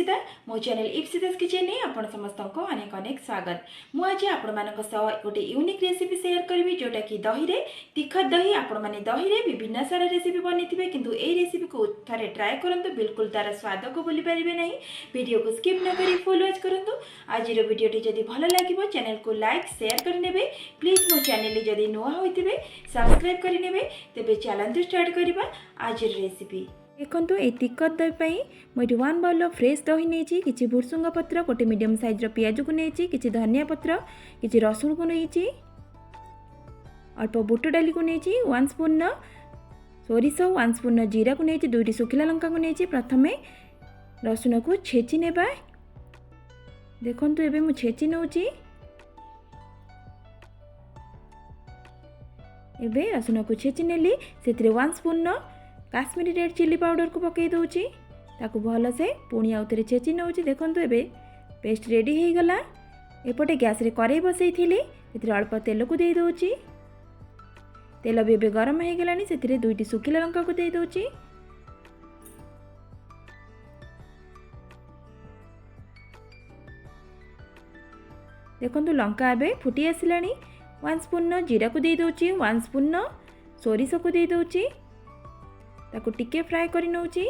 इप्सिता मो channel Ipsita kitchen ने आपण समस्त को अनेक अनेक स्वागत। मु आज आपण मानक सह गोटे यूनिक रेसिपी शेयर करी जोटा कि दही रे तिखत दही। आपण माने दही रे विभिन्न सारा रेसिपी बनिथिबे किंतु ए रेसिपी को थरे ट्राई करंतु, बिल्कुल तार स्वाद को भूली परिबे नहीं। वीडियो को स्किप न करी फुल वॉच करंतु। आज रो वीडियोटी जदि भलो लागिबो चैनल को लाइक शेयर करि नेबे। प्लीज मो चैनल जदि नुआ होइथिबे सब्सक्राइब करि नेबे। तेबे चैनल स्टार्ट करिबा आज रेसिपी। देखो ये तिखत दही मुझे 1 बाउल फ्रेश दही नहीं, किसी भुर्सुंग पत्र, गोटे मीडियम साइज पियाज को नहीं, किसी धनिया पत्र, किसी रसुण को नहीं, अल्प बुट डाली को नहीं, 1 स्पून सोरिष, 1 स्पून जीरा को नहीं, 2टी सुखिला लंका को नहीं। प्रथम रसुण को छेची नेबा। देखो एबे मु छेची नउची। एबे रसुण को छेची नेली, सेतिरे 1 spoon Kashmiri red chilli powder को पकई दूची। ताकू भल से पुणी आउथरे छेची नउची। देखंतु एबे पेस्ट रेडी हो गला। एपटे गैस रे कड़ाई बसई थिली, एतिरे अल्प तेल को दे दूची। तेल भी एबे गरम हो गलानी, सेतिरे 2टी सुखिला लंका को दे दूची। देखंतु लंका एबे फुटी आसिलानी। 1 स्पून जीरा को दे दूची, 1 स्पून सोरिष को दे दूची। ताकू टिके फ्राए करि नउची।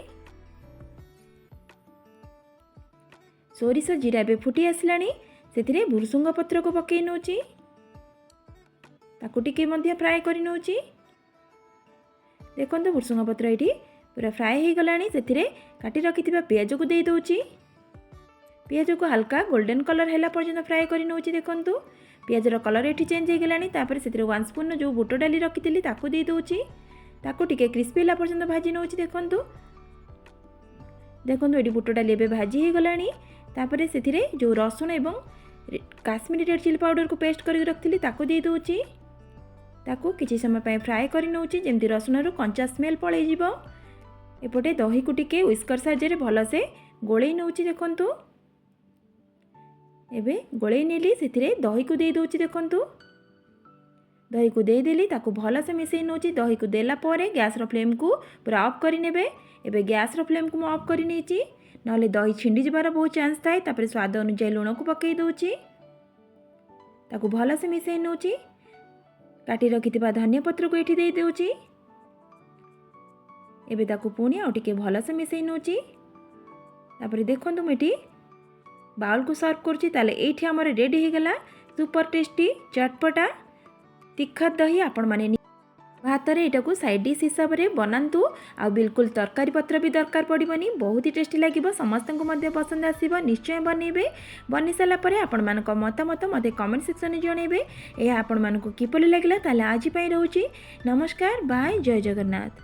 सोरिष जीरा बे फुटी आसिलानी, सेथिरे भुर्सुंग पत्र को पकई नउची। ताकू टिके मध्य फ्राए करि नउची। देखंतु भुर्सुंग पत्र एठी पूरा फ्राए हो गलानी, सेथिरे काटी रखिथिबा पियाज को दे दूची। पियाज को हल्का गोल्डन कलर हैला पर्यंत फ्राए करि नउची। देखंतु पियाज रो कलर एठी चेंज हो गलानी। तापर सेथिरे 1 स्पून जो बुट डाली रखिथिली ताकू दे दूची। ताकू टिके क्रिस्पी होला पर्यंत भाजी नउची। देखंतु एटी बुट डाली एबे भाजी हो गलानी। तापर सेथिरे जो रसुण एवं काश्मीरी रेड चिल्ली पाउडर को पेस्ट करके रखिथिली ताकू दे दूची। ताकू किछि समय पय फ्राए करि नउची, जेमति रसुण रो कंचा स्मेल पळै जिवो। एपटे दही को टिके व्हिस्कर साहाय्य भल से गोळै नउची। देखंतु एबे गोळै नेली, सेथिरे दही को दे दूची। देखंतु दही को दे देली, ताकू भल से मिसई नउची। दही को देला परे गैस रो फ्लेम को पूरा ऑफ करि नेबे। एबे गैस रो फ्लेम को मु ऑफ करि नेची, नले दही छिंडी जबार बहुत चांस थाए। तापर स्वाद अनुसार लूण को पकई दूची। ताकू भल से मिसई नउची। काटी रखिथिबा धनिया पत्र को एठी दे देउची। एबे ताकू पुणी आ टिके भल से मिसई नउची। तापर देखंतु मेठी बाउल को सर्व करची। ताले एठी हमर रेडी हो गला सुपर टेस्टी चटपटा तिखत दही। आपण माने भात रे एटा को साइड डिश हिसाब रे बनांतु। आ बिल्कुल तरकारी पत्र भी दरकार पड़िबनी। बहुत ही टेस्टी लागिबो, समस्त को मध्य पसंद आसीबो। निश्चय बनेबे। बनि साला परे आपण मानक मतामत मते कमेंट सेक्शन में जणेबे। ए आपण मानक किपरि लागला ताले आज पई रहउची। नमस्कार, बाय, जय जगन्नाथ।